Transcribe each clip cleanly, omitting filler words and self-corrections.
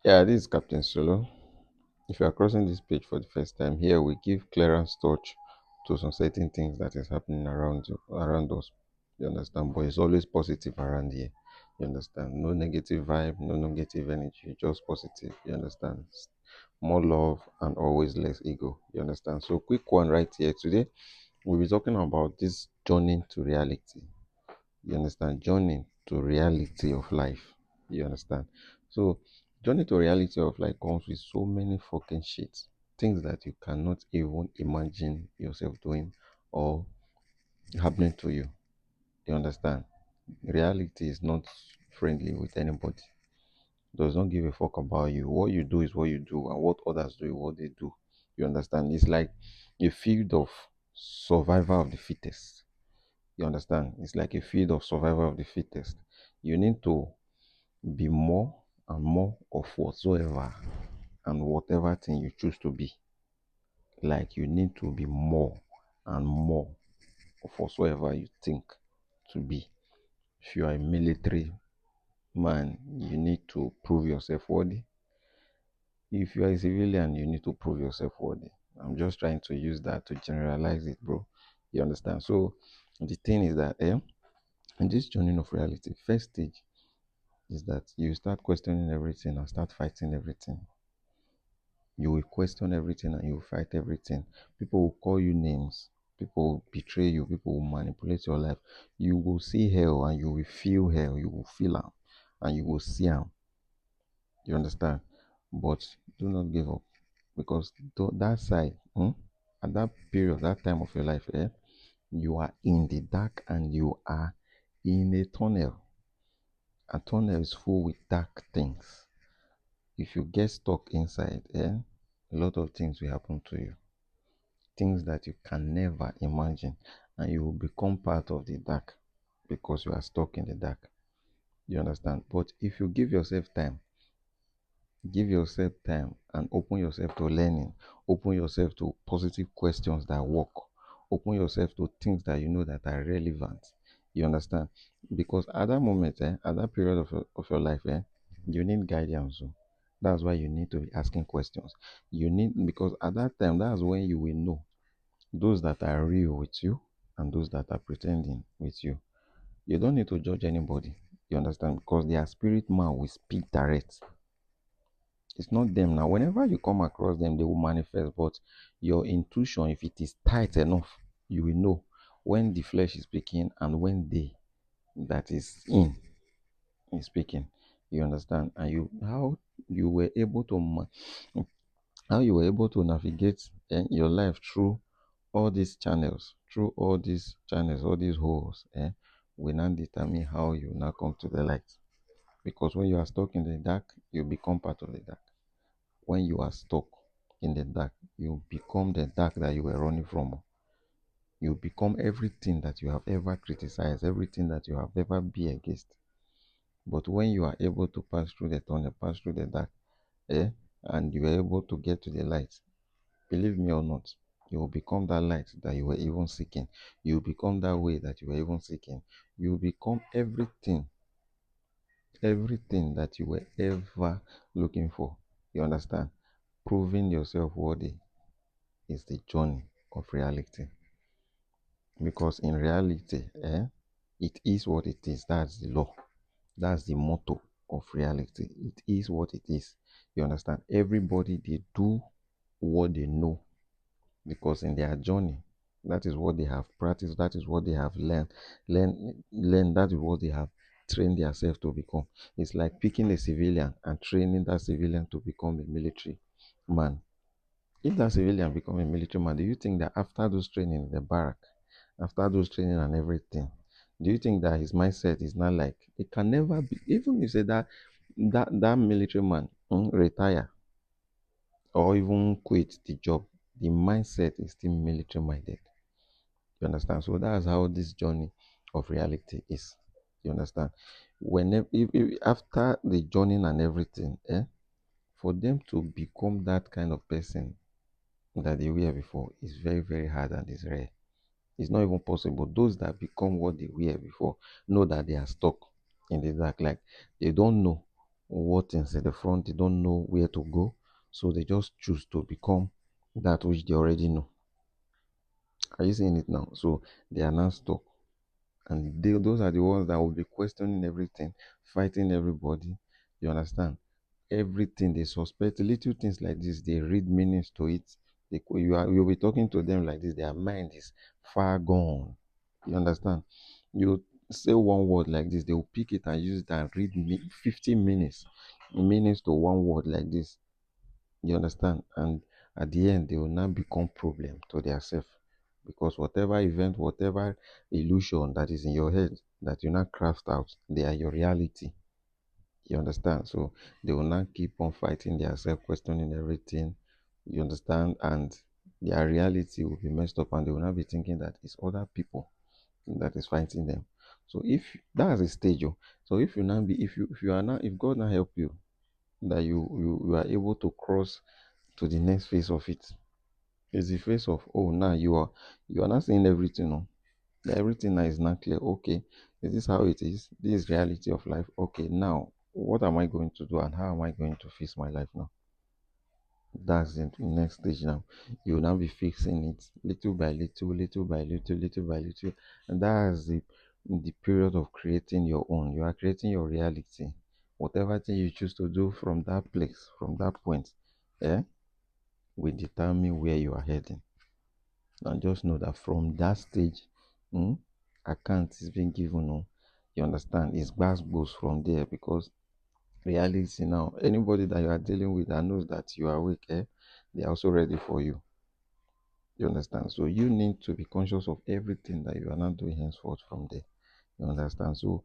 Yeah, this is Captain Sulo. If you are crossing this page for the first time, here we give clearance touch to some certain things that is happening around you, around us. You understand? But it's always positive around here. You understand? No negative vibe, no negative energy, just positive. You understand? More love and always less ego. You understand? So quick one right here today. We'll be talking about this journey to reality. You understand? Journey to reality of life. You understand? So, journey to reality of life comes with so many fucking shit. Things that you cannot even imagine yourself doing or happening to you. You understand? Reality is not friendly with anybody. Does not give a fuck about you. What you do is what you do, and what others do is what they do. You understand? It's like a field of survival of the fittest. You understand? It's like a field of survival of the fittest. You need to be more and more of whatsoever and whatever thing you choose to be. Like you need to be more and more of whatsoever you think to be. If you are a military man, you need to prove yourself worthy. If you are a civilian, you need to prove yourself worthy. I'm just trying to use that to generalize it, bro. You understand? So the thing is that in this journey of reality, first stage is that you start questioning everything and start fighting everything. You will question everything and you will fight everything. People will call you names. People will betray you. People will manipulate your life. You will see hell and you will feel hell. You will feel them and you will see them. You understand? But do not give up because that side, at that period, that time of your life, you are in the dark and you are in a tunnel. A tunnel is full with dark things. If you get stuck inside, a lot of things will happen to you. Things that you can never imagine, and you will become part of the dark because you are stuck in the dark. You understand? But if you give yourself time and open yourself to learning, open yourself to positive questions that work, open yourself to things that you know that are relevant. You understand? Because at that moment, at that period of your life, you need guidance. So that's why you need to be asking questions. You need, because at that time, that's when you will know those that are real with you and those that are pretending with you. You don't need to judge anybody. You understand? Because their spirit man will speak direct. It's not them now. Whenever you come across them, they will manifest. But your intuition, if it is tight enough, you will know when the flesh is speaking and when they that is in is speaking. You understand? And you were able to how you were able to navigate your life through all these channels, all these holes, will now determine how you now come to the light. Because when you are stuck in the dark, you become part of the dark. When you are stuck in the dark, you become the dark that you were running from. You become everything that you have ever criticized, everything that you have ever been against. But when you are able to pass through the tunnel, pass through the dark, and you are able to get to the light, believe me or not, you will become that light that you were even seeking. You will become that way that you were even seeking. You will become everything that you were ever looking for. You understand? Proving yourself worthy is the journey of reality. Because in reality, it is what it is. That's the law. That's the motto of reality. It is what it is. You understand? Everybody, they do what they know because in their journey, that is what they have practiced, that is what they have learned, that is what they have trained themselves to become. It's like picking a civilian and training that civilian to become a military man. If that civilian become a military man, do you think that after those training in the barrack, after those training and everything, do you think that his mindset is not like it can never be? Even if you say that military man retire or even quit the job, the mindset is still military minded. You understand? So that's how this journey of reality is. You understand? Whenever if after the journey and everything, for them to become that kind of person that they were before is very, very hard and it's rare. It's not even possible. Those that become what they were before know that they are stuck in the dark. Like they don't know. what is in the front, they don't know where to go. So they just choose to become that which they already know. Are you seeing it now? So they are now stuck. And those are the ones that will be questioning everything, fighting everybody. You understand? Everything they suspect, little things like this, they read meanings to it. You'll be talking to them like this, their mind is far gone. You understand? You say one word like this, they will pick it and use it and read 50 meanings to one word like this. You understand? And at the end, they will now become problem to their self. Because whatever event, whatever illusion that is in your head that you now craft out, they are your reality. You understand? So they will not keep on fighting their self, questioning everything. You understand? And their reality will be messed up and they will not be thinking that it's other people that is fighting them. So if that's a stage, oh. So if you now be if you are not if God now help you that you are able to cross to the next phase of it. It's the phase of oh now you are not seeing everything, no. Everything now is not clear. Okay, is this how it is? This is reality of life. Okay, now what am I going to do and how am I going to face my life now? That's the next stage now. You will now be fixing it little by little, little by little, little by little. And that's the period of creating your own. You are creating your reality. Whatever thing you choose to do from that place, from that point, eh, will determine where you are heading. And just know that from that stage, account is being given. Oh, you understand? It's goes from there because reality now, anybody that you are dealing with that knows that you are weak, they are also ready for you. You understand? So you need to be conscious of everything that you are not doing henceforth from there. You understand? So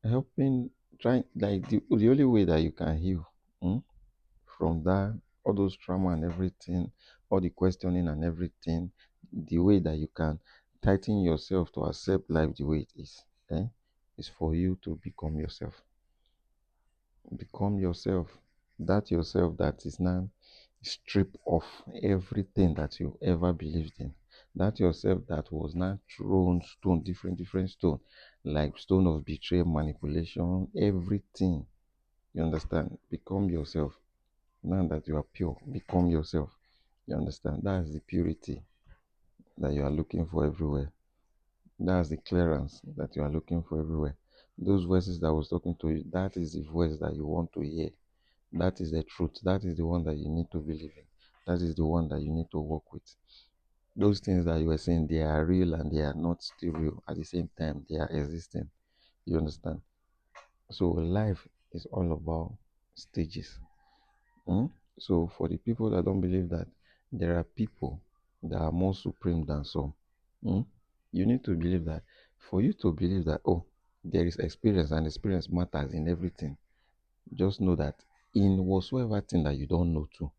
helping, trying, like the only way that you can heal from that, all those trauma and everything, all the questioning and everything, the way that you can tighten yourself to accept life the way it is for you to become yourself. Become yourself. That yourself that is now stripped of everything that you ever believed in. That yourself that was now thrown stone, different stone, like stone of betrayal, manipulation, everything. You understand? Become yourself. Now that you are pure, become yourself. You understand? That's the purity that you are looking for everywhere. That's the clearance that you are looking for everywhere. Those voices that I was talking to you, that is the voice that you want to hear. That is the truth. That is the one that you need to believe in. That is the one that you need to work with. Those things that you were saying, they are real and they are not still real. At the same time, they are existing. You understand? So life is all about stages. Mm? So for the people that don't believe that there are people that are more supreme than some, mm? You need to believe that. For you to believe that, oh, there is experience and experience matters in everything, just know that in whatsoever thing that you don't know too,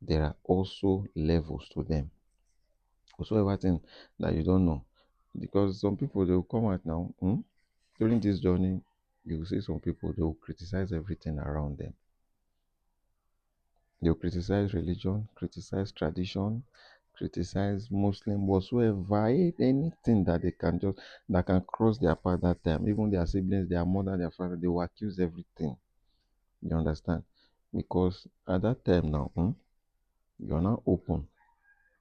there are also levels to them. Whatsoever thing that you don't know. Because some people they will come out now, during this journey, you will see some people they will criticize everything around them. They'll criticize religion, criticize tradition, criticize Muslim, whatsoever, anything that they can just that can cross their path that time. Even their siblings, their mother, their father, they will accuse everything. You understand? Because at that time now, you are not open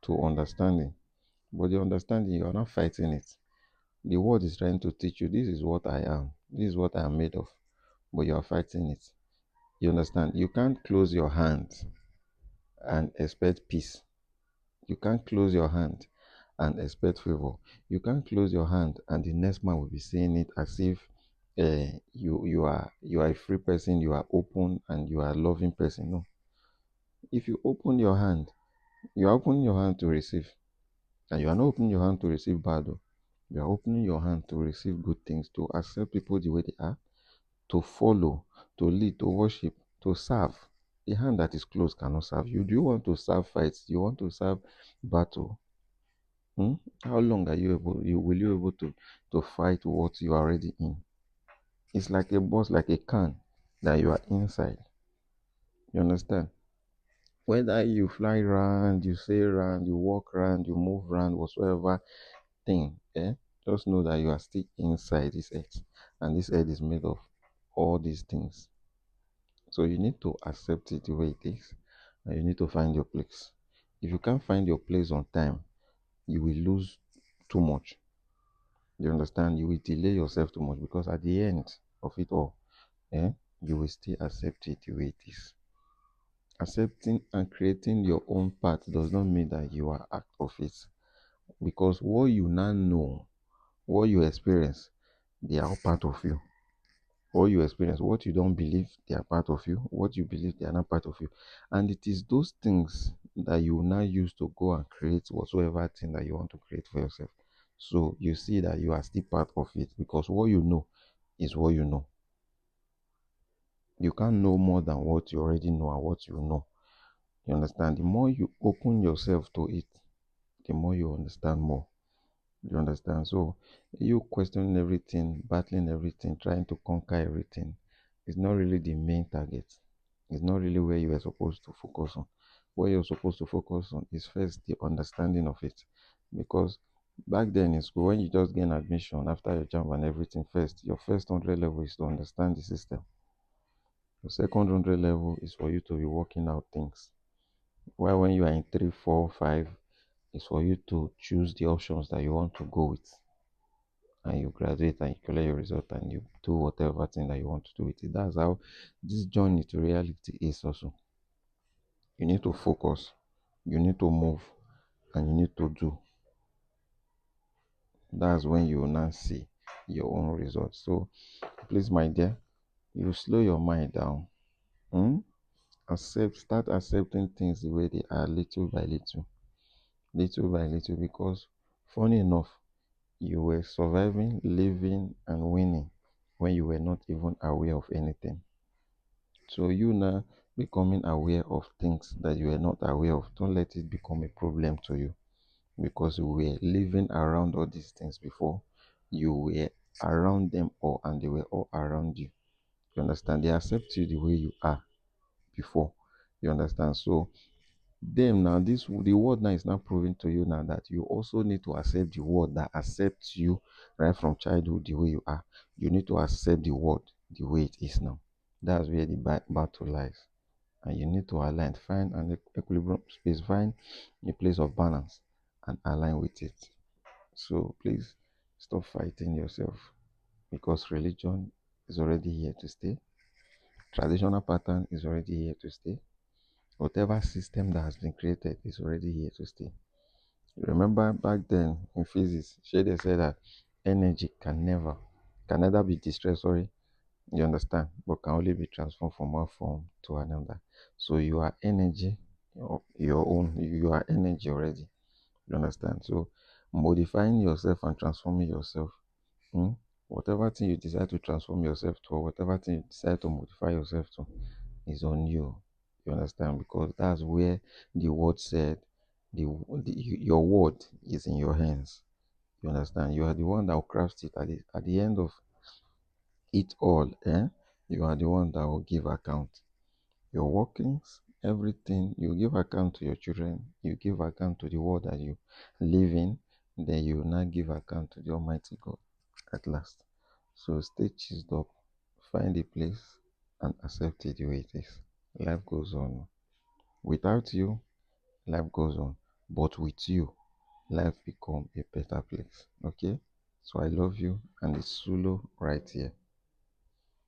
to understanding. But the understanding, you are not fighting it. The word is trying to teach you this is what I am, this is what I am made of. But you are fighting it. You understand? You can't close your hand and expect peace. You can't close your hand and expect favor. You can't close your hand and the next man will be saying it as if you are a free person, you are open and you are a loving person. No. If you open your hand, you are opening your hand to receive. And you are not opening your hand to receive bad. Oh. You are opening your hand to receive good things, to accept people the way they are, to follow, to lead, to worship, to serve. The hand that is closed cannot serve you. Do you want to serve fights? Do you want to serve battle? Hmm? How long are you able you will you able to fight what you are already in? It's like a boss, like a can that you are inside. You understand? Whether you fly around, you sail around, you walk around, you move around, whatsoever thing, just know that you are still inside this earth. And this earth is made of all these things. So you need to accept it the way it is, and you need to find your place. If you can't find your place on time, you will lose too much. You understand? You will delay yourself too much because at the end of it all, eh, you will still accept it the way it is. Accepting and creating your own path does not mean that you are out of it, because what you now know, what you experience, they are all part of you. What you experience, what you don't believe, they are part of you. What you believe, they are not part of you. And it is those things that you now use to go and create whatsoever thing that you want to create for yourself. So you see that you are still part of it, because what you know is what you know. You can't know more than what you already know and what you know. You understand? The more you open yourself to it, the more you understand more. You understand? So you questioning everything, battling everything, trying to conquer everything is not really the main target. It's not really where you are supposed to focus on. What you're supposed to focus on is first the understanding of it. Because back then in school, when you just gain admission after your jump and everything, first, your first 100 level is to understand the system. Your second 100 level is for you to be working out things. While when you are in 3, 4, 5, it's for you to choose the options that you want to go with, and you graduate and you collect your result and you do whatever thing that you want to do with it. That's how this journey to reality is also. You need to focus, you need to move, and you need to do. That's when you will now see your own results. So please, my dear, you slow your mind down. Hmm? Start accepting things the way they are, little by little, because funny enough, you were surviving, living, and winning when you were not even aware of anything. So you now becoming aware of things that you were not aware of, don't let it become a problem to you, because you were living around all these things before. You were around them all and they were all around you. You understand? They accept you the way you are before. You understand? So them now, this the world now is now proving to you now that you also need to accept the world that accepts you right from childhood the way you are. You need to accept the world the way it is now. That's where the battle lies. And you need to align, find an equilibrium space, find a place of balance and align with it. So please stop fighting yourself, because religion is already here to stay. Traditional pattern is already here to stay. Whatever system that has been created is already here to stay. Remember back then in physics, they said that energy can neither be distressed, sorry, you understand, but can only be transformed from one form to another. So you are energy, your own, you are energy already. You understand? So modifying yourself and transforming yourself, hmm, whatever thing you decide to transform yourself to, or whatever thing you decide to modify yourself to, is on you. You understand? Because that's where the word said, your word is in your hands. You understand? You are the one that will craft it at the end of it all. You are the one that will give account. Your workings, everything, you give account to your children, you give account to the world that you live in, then you will not give account to the Almighty God at last. So stay cheesed up, find a place, and accept it the way it is. Life goes on. Without you, life goes on. But with you, life become a better place. Okay? So I love you, and it's Sulo right here.